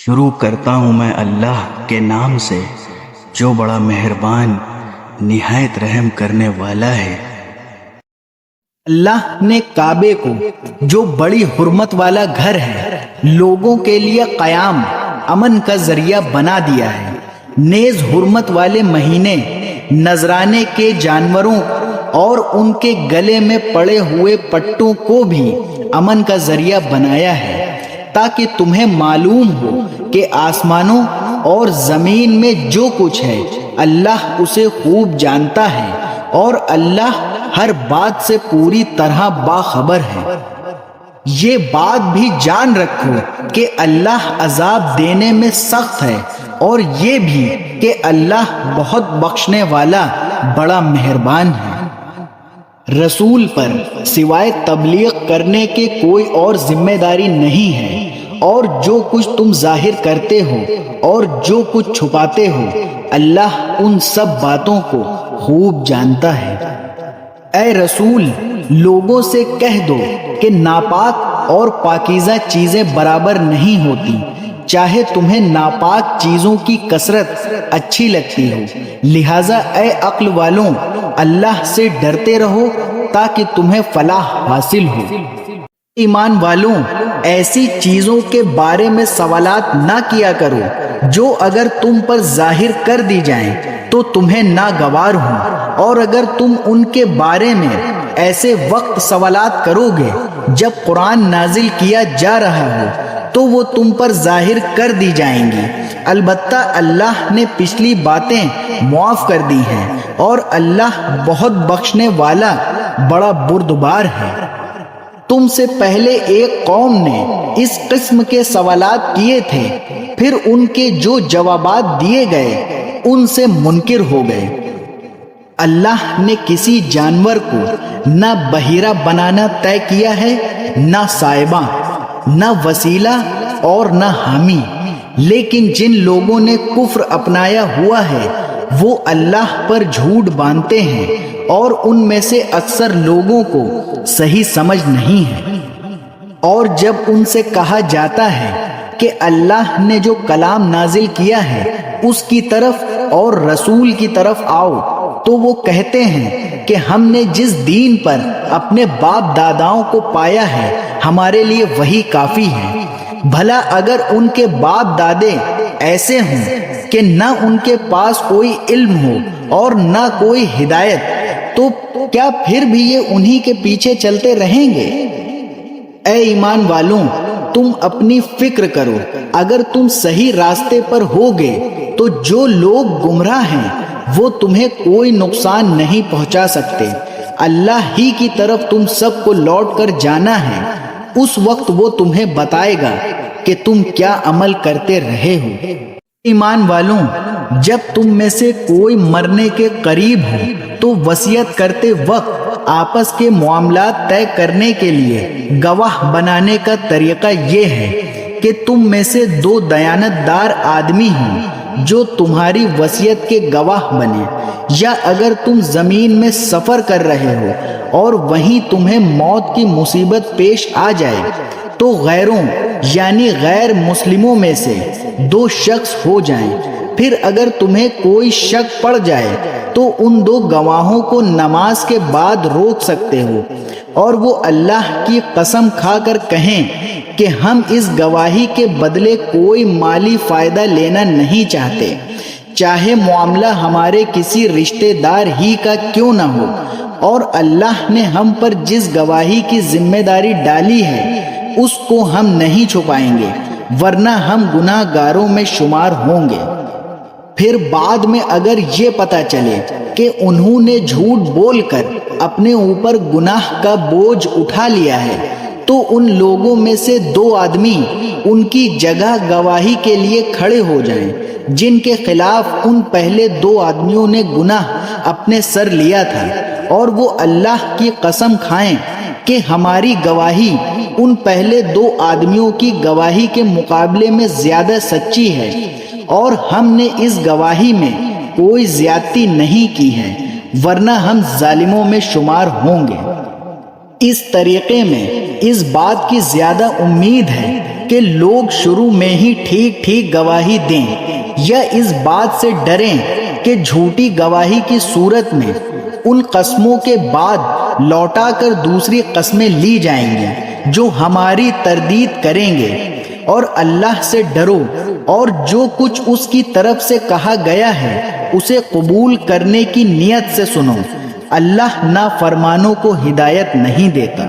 شروع کرتا ہوں میں اللہ کے نام سے جو بڑا مہربان نہایت رحم کرنے والا ہے۔ اللہ نے کعبے کو جو بڑی حرمت والا گھر ہے لوگوں کے لیے قیام امن کا ذریعہ بنا دیا ہے۔ نیز حرمت والے مہینے نذرانے کے جانوروں اور ان کے گلے میں پڑے ہوئے پٹوں کو بھی امن کا ذریعہ بنایا ہے تاکہ تمہیں معلوم ہو کہ آسمانوں اور زمین میں جو کچھ ہے اللہ اسے خوب جانتا ہے اور اللہ ہر بات سے پوری طرح باخبر ہے۔ یہ بات بھی جان رکھو کہ اللہ عذاب دینے میں سخت ہے اور یہ بھی کہ اللہ بہت بخشنے والا بڑا مہربان ہے۔ رسول پر سوائے تبلیغ کرنے کے کوئی اور ذمہ داری نہیں ہے، اور جو کچھ تم ظاہر کرتے ہو اور جو کچھ چھپاتے ہو اللہ ان سب باتوں کو خوب جانتا ہے۔ اے رسول، لوگوں سے کہہ دو کہ ناپاک اور پاکیزہ چیزیں برابر نہیں ہوتی، چاہے تمہیں ناپاک چیزوں کی کثرت اچھی لگتی ہو، لہٰذا اے عقل والوں اللہ سے ڈرتے رہو تاکہ تمہیں فلاح حاصل ہو۔ ایمان والوں، ایسی چیزوں کے بارے میں سوالات نہ کیا کرو جو اگر تم پر ظاہر کر دی جائیں تو تمہیں ناگوار ہوں، اور اگر تم ان کے بارے میں ایسے وقت سوالات کرو گے جب قرآن نازل کیا جا رہا ہو تو وہ تم پر ظاہر کر دی جائیں گی۔ البتہ اللہ نے پچھلی باتیں معاف کر دی ہیں اور اللہ بہت بخشنے والا بڑا بردبار ہے۔ تم سے پہلے ایک قوم نے اس قسم کے سوالات کیے تھے، پھر ان کے جو جوابات دیے گئے ان سے منکر ہو گئے۔ اللہ نے کسی جانور کو نہ بحیرہ بنانا طے کیا ہے، نہ سائبہ، نہ وسیلہ اور نہ حامی، لیکن جن لوگوں نے کفر اپنایا ہوا ہے وہ اللہ پر جھوٹ باندھتے ہیں اور ان میں سے اکثر لوگوں کو صحیح سمجھ نہیں ہے۔ اور جب ان سے کہا جاتا ہے کہ اللہ نے جو کلام نازل کیا ہے اس کی طرف اور رسول کی طرف آؤ، تو وہ کہتے ہیں کہ ہم نے جس دین پر اپنے باپ داداؤں کو پایا ہے ہمارے لیے وہی کافی ہے۔ بھلا اگر ان کے باپ دادے ایسے ہوں کہ نہ ان کے پاس کوئی علم ہو اور نہ کوئی ہدایت، تو کیا پھر بھی یہ انہی کے پیچھے چلتے رہیں گے؟ اے ایمان والوں، تم اپنی فکر کرو، اگر تم صحیح راستے پر ہوگے تو جو لوگ گمراہ ہیں وہ تمہیں کوئی نقصان نہیں پہنچا سکتے۔ اللہ ہی کی طرف تم سب کو لوٹ کر جانا ہے، اس وقت وہ تمہیں بتائے گا کہ تم کیا عمل کرتے رہے ہو۔ ایمان والوں، جب تم میں سے کوئی مرنے کے قریب ہو تو وصیت کرتے وقت آپس کے معاملات طے کرنے کے لیے گواہ بنانے کا طریقہ یہ ہے کہ تم میں سے دو دیانت دار آدمی ہوں جو تمہاری وصیت کے گواہ بنے، یا اگر تم زمین میں سفر کر رہے ہو اور وہیں تمہیں موت کی مصیبت پیش آ جائے تو غیروں یعنی غیر مسلموں میں سے دو شخص ہو جائیں، پھر اگر تمہیں کوئی شک پڑ جائے تو ان دو گواہوں کو نماز کے بعد روک سکتے ہو، اور وہ اللہ کی قسم کھا کر کہیں کہ ہم اس گواہی کے بدلے کوئی مالی فائدہ لینا نہیں چاہتے، چاہے معاملہ ہمارے کسی رشتہ دار ہی کا کیوں نہ ہو، اور اللہ نے ہم پر جس گواہی کی ذمہ داری ڈالی ہے اس کو ہم نہیں چھپائیں گے، ورنہ ہم گناہ گاروں میں شمار ہوں گے۔ پھر بعد میں اگر یہ پتہ چلے کہ انہوں نے جھوٹ بول کر اپنے اوپر گناہ کا بوجھ اٹھا لیا ہے تو ان لوگوں میں سے دو آدمی ان کی جگہ گواہی کے لیے کھڑے ہو جائیں جن کے خلاف ان پہلے دو آدمیوں نے گناہ اپنے سر لیا تھا، اور وہ اللہ کی قسم کھائیں کہ ہماری گواہی ان پہلے دو آدمیوں کی گواہی کے مقابلے میں زیادہ سچی ہے، اور ہم نے اس گواہی میں کوئی زیادتی نہیں کی ہے، ورنہ ہم ظالموں میں شمار ہوں گے۔ اس طریقے میں اس بات کی زیادہ امید ہے کہ لوگ شروع میں ہی ٹھیک ٹھیک گواہی دیں، یا اس بات سے ڈریں کہ جھوٹی گواہی کی صورت میں ان قسموں کے بعد لوٹا کر دوسری قسمیں لی جائیں گی جو ہماری تردید کریں گے؟ اور اللہ سے ڈرو اور جو کچھ اس کی طرف سے کہا گیا ہے اسے قبول کرنے کی نیت سے سنو۔ اللہ نافرمانوں کو ہدایت نہیں دیتا۔